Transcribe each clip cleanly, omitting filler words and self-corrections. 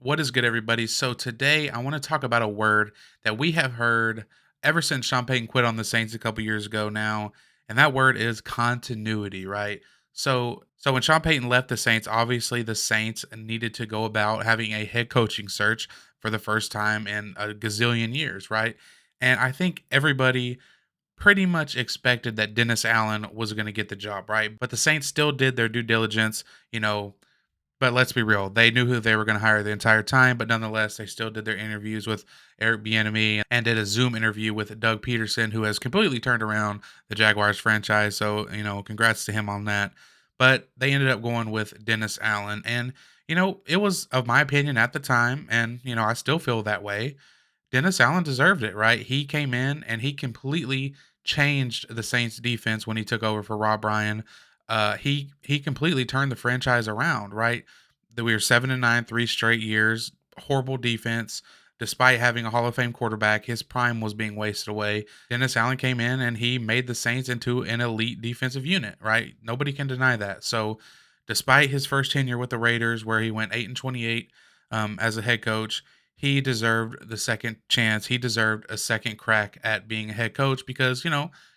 What is good, everybody? So today I want to talk about a word that we have heard ever since Sean Payton quit on the Saints a couple years ago now, and that word is continuity, right? So when Sean Payton left the Saints, obviously the Saints needed to go about having a head coaching search for the first time in a gazillion years, right? And I think everybody pretty much expected that Dennis Allen was going to get the job, right? But the Saints still did their due diligence, but let's be real, they knew who they were gonna hire the entire time, but nonetheless, they still did their interviews with Eric Bieniemy and did a Zoom interview with Doug Peterson, who has completely turned around the Jaguars franchise, so, congrats to him on that. But they ended up going with Dennis Allen, and, it was, of my opinion at the time, and, I still feel that way. Dennis Allen deserved it, right? He came in and he completely changed the Saints defense when he took over for Rob Ryan. He completely turned the franchise around, right? That we were 7-9, 3 straight years, horrible defense. Despite having a Hall of Fame quarterback, his prime was being wasted away. Dennis Allen came in and he made the Saints into an elite defensive unit, right? Nobody can deny that. So, despite his first tenure with the Raiders, where he went 8-28 as a head coach, he deserved the second chance. He deserved a second crack at being a head coach because,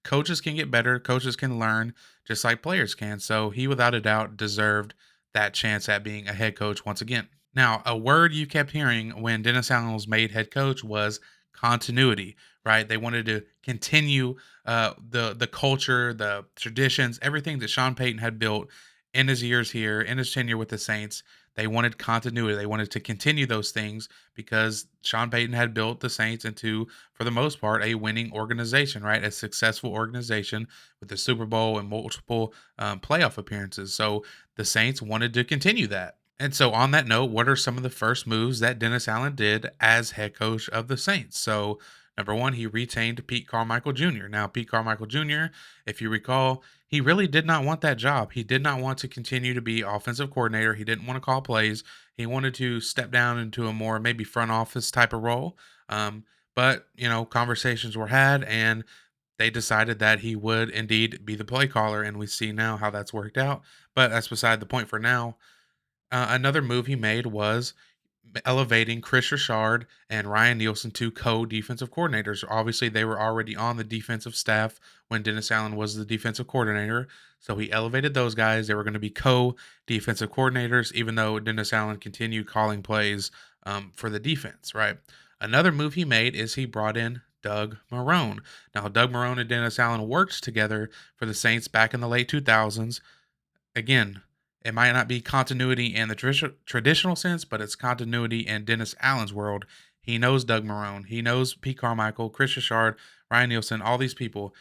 coaches can get better, coaches can learn just like players can. So he, without a doubt, deserved that chance at being a head coach once again. Now, a word you kept hearing when Dennis Allen was made head coach was continuity, right? They wanted to continue the culture, the traditions, everything that Sean Payton had built in his years here, in his tenure with the Saints. They wanted continuity. They wanted to continue those things because Sean Payton had built the Saints into, for the most part, a winning organization, right? A successful organization with the Super Bowl and multiple playoff appearances. So the Saints wanted to continue that. And so, on that note, what are some of the first moves that Dennis Allen did as head coach of the Saints? So, number one, he retained Pete Carmichael Jr. Now, Pete Carmichael Jr., if you recall, he really did not want that job. He did not want to continue to be offensive coordinator. He didn't want to call plays. He wanted to step down into a more maybe front office type of role. But, conversations were had and they decided that he would indeed be the play caller. And we see now how that's worked out. But that's beside the point for now. Another move he made was elevating Chris Richard and Ryan Nielsen to co-defensive coordinators. Obviously, they were already on the defensive staff when Dennis Allen was the defensive coordinator. So he elevated those guys. They were going to be co-defensive coordinators, even though Dennis Allen continued calling plays for the defense, right? Another move he made is he brought in Doug Marone. Now, Doug Marone and Dennis Allen worked together for the Saints back in the late 2000s. Again, it might not be continuity in the traditional sense, but it's continuity in Dennis Allen's world. He knows Doug Marone. He knows Pete Carmichael, Chris Richard, Ryan Nielsen, all these people.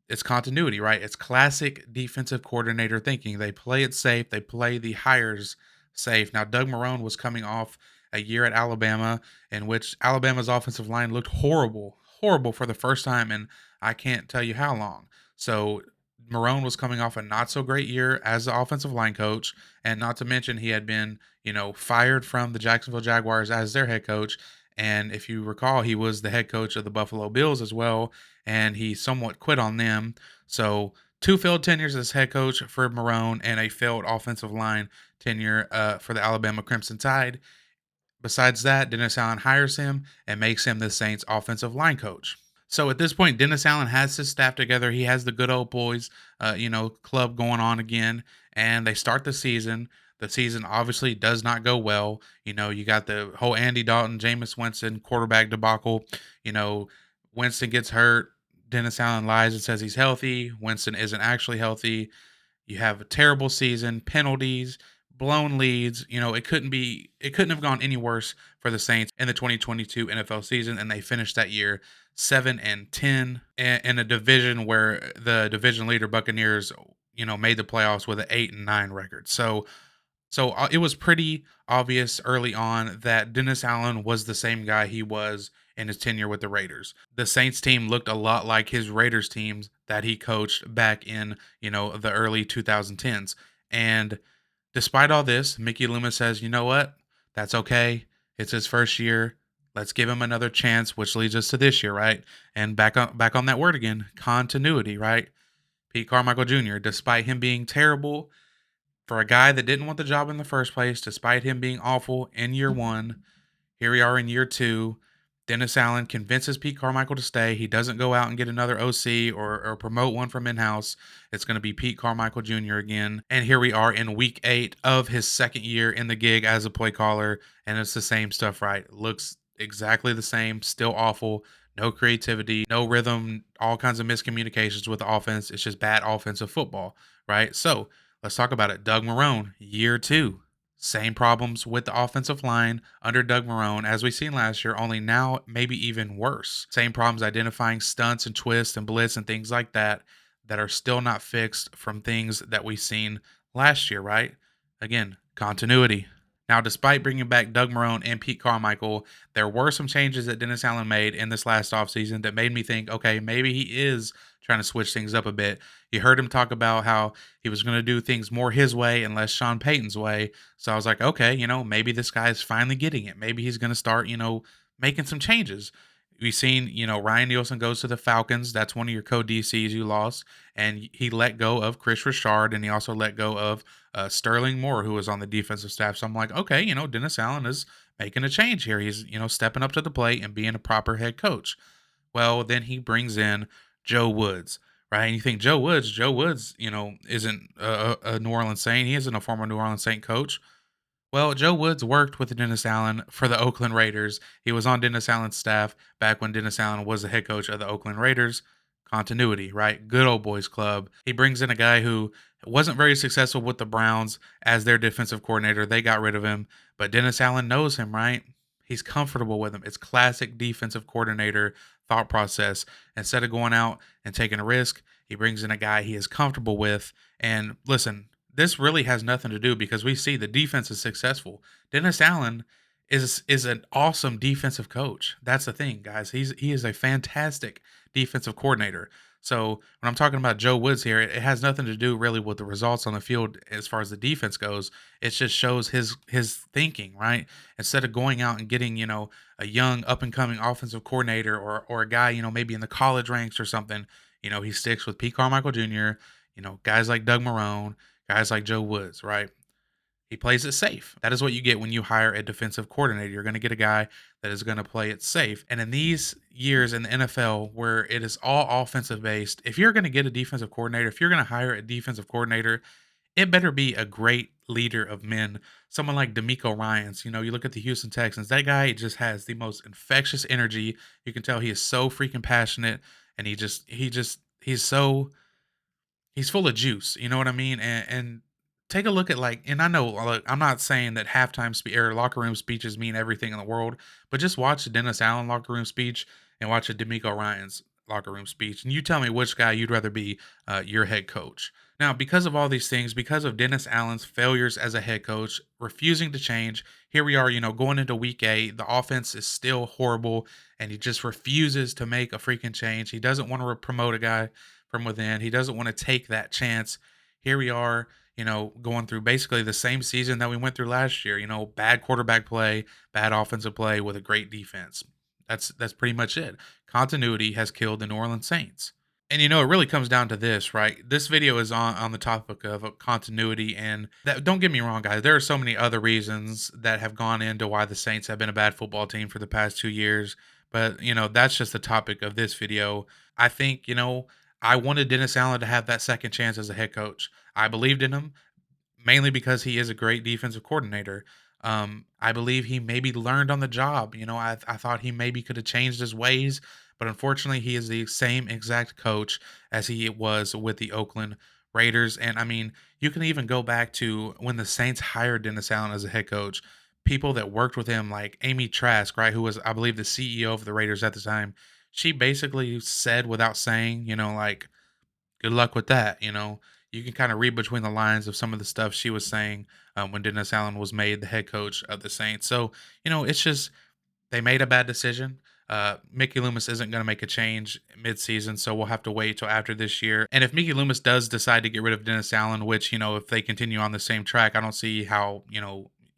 It's continuity, right? It's classic defensive coordinator thinking. They play it safe. They play the hires safe. Now, Doug Marone was coming off a year at Alabama in which Alabama's offensive line looked horrible, horrible for the first time in I can't tell you how long. So Marone was coming off a not so great year as the offensive line coach, and not to mention he had been, fired from the Jacksonville Jaguars as their head coach. And if you recall, he was the head coach of the Buffalo Bills as well, and he somewhat quit on them. So two failed tenures as head coach for Marone and a failed offensive line tenure for the Alabama Crimson Tide. Besides that, Dennis Allen hires him and makes him the Saints offensive line coach. So at this point, Dennis Allen has his staff together. He has the good old boys, club going on again, and they start the season. The season obviously does not go well. You got the whole Andy Dalton, Jameis Winston quarterback debacle. You know, Winston gets hurt. Dennis Allen lies and says he's healthy. Winston isn't actually healthy. You have a terrible season, penalties, blown leads. It couldn't have gone any worse for the Saints in the 2022 NFL season, and they finished that year 7-10 in a division where the division leader Buccaneers, made the playoffs with an 8-9 record. So it was pretty obvious early on that Dennis Allen was the same guy he was in his tenure with the Raiders. The Saints team looked a lot like his Raiders teams that he coached back in, the early 2010s. And despite all this, Mickey Loomis says, "You know what? That's okay. It's his first year. Let's give him another chance," which leads us to this year, right? And back on that word again, continuity, right? Pete Carmichael Jr., despite him being terrible, For a guy that didn't want the job in the first place, despite him being awful in year one, here we are in year two. Dennis Allen convinces Pete Carmichael to stay. He doesn't go out and get another OC or promote one from in house. It's going to be Pete Carmichael Jr. again. And here we are in week 8 of his second year in the gig as a play caller. And it's the same stuff, right? Looks exactly the same, still awful. No creativity, no rhythm, all kinds of miscommunications with the offense. It's just bad offensive football, right? So let's talk about it. Doug Marone, year two. Same problems with the offensive line under Doug Marone as we seen last year, only now maybe even worse. Same problems identifying stunts and twists and blitz and things like that are still not fixed from things that we seen last year, right? Again, continuity. Now, despite bringing back Doug Marone and Pete Carmichael, there were some changes that Dennis Allen made in this last offseason that made me think, okay, maybe he is trying to switch things up a bit. You heard him talk about how he was going to do things more his way and less Sean Payton's way. So I was like, okay, maybe this guy's finally getting it. Maybe he's going to start, making some changes. We've seen, Ryan Nielsen goes to the Falcons. That's one of your co-DCs you lost. And he let go of Chris Richard and he also let go of Sterling Moore, who was on the defensive staff. So I'm like, okay, Dennis Allen is making a change here. He's, stepping up to the plate and being a proper head coach. Well, then he brings in Joe Woods, right? And you think Joe Woods, isn't a New Orleans Saint. He isn't a former New Orleans Saint coach. Well, Joe Woods worked with Dennis Allen for the Oakland Raiders. He was on Dennis Allen's staff back when Dennis Allen was the head coach of the Oakland Raiders. Continuity, right? Good old boys club. He brings in a guy who wasn't very successful with the Browns as their defensive coordinator. They got rid of him, but Dennis Allen knows him, right? He's comfortable with him. It's classic defensive coordinator thought process. Instead of going out and taking a risk, he brings in a guy he is comfortable with. And listen, this really has nothing to do because we see the defense is successful. Dennis Allen is an awesome defensive coach. That's the thing, guys. He is a fantastic defensive coordinator. So when I'm talking about Joe Woods here, it has nothing to do really with the results on the field as far as the defense goes. It just shows his thinking, right? Instead of going out and getting, a young up and coming offensive coordinator or a guy, maybe in the college ranks or something, he sticks with Pete Carmichael Jr., guys like Doug Marone, guys like Joe Woods, right? He plays it safe. That is what you get when you hire a defensive coordinator. You're going to get a guy that is going to play it safe. And in these years in the NFL where it is all offensive based, if you're going to get a defensive coordinator, if you're going to hire a defensive coordinator, it better be a great leader of men. Someone like D'Amico Ryans. You look at the Houston Texans, that guy just has the most infectious energy. You can tell he is so freaking passionate and he's full of juice, you know what I mean? And take a look at like, and I know look, I'm not saying that or locker room speeches mean everything in the world, but just watch the Dennis Allen locker room speech and watch a D'Amico Ryan's locker room speech, and you tell me which guy you'd rather be your head coach. Now, because of all these things, because of Dennis Allen's failures as a head coach, refusing to change, here we are, going into week 8. The offense is still horrible, and he just refuses to make a freaking change. He doesn't want to promote a guy from within. He doesn't want to take that chance. Here we are, going through basically the same season that we went through last year, bad quarterback play, bad offensive play with a great defense. That's pretty much it. Continuity has killed the New Orleans Saints. And it really comes down to this, right? This video is on the topic of continuity, and that don't get me wrong, guys. There are so many other reasons that have gone into why the Saints have been a bad football team for the past 2 years. But that's just the topic of this video. I think I wanted Dennis Allen to have that second chance as a head coach. I believed in him mainly because he is a great defensive coordinator. I believe he maybe learned on the job. I thought he maybe could have changed his ways, but unfortunately, he is the same exact coach as he was with the Oakland Raiders. And I mean, you can even go back to when the Saints hired Dennis Allen as a head coach. People that worked with him, like Amy Trask, right, who was, I believe, the CEO of the Raiders at the time, she basically said without saying, like, good luck with that. You can kind of read between the lines of some of the stuff she was saying when Dennis Allen was made the head coach of the Saints. So, it's just they made a bad decision. Mickey Loomis isn't going to make a change midseason, so we'll have to wait till after this year. And if Mickey Loomis does decide to get rid of Dennis Allen, which, if they continue on the same track, I don't see how,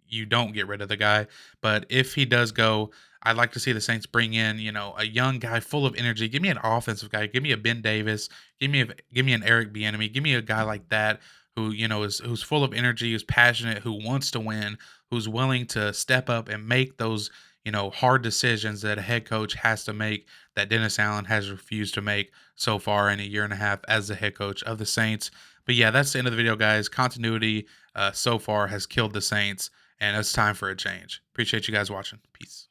you don't get rid of the guy. But if he does go, I'd like to see the Saints bring in, a young guy full of energy. Give me an offensive guy. Give me a Ben Davis. Give me an Eric Bieniemy. Give me a guy like that who, is who's full of energy, who's passionate, who wants to win, who's willing to step up and make those, hard decisions that a head coach has to make that Dennis Allen has refused to make so far in a year and a half as the head coach of the Saints. But yeah, that's the end of the video, guys. Continuity so far has killed the Saints, and it's time for a change. Appreciate you guys watching. Peace.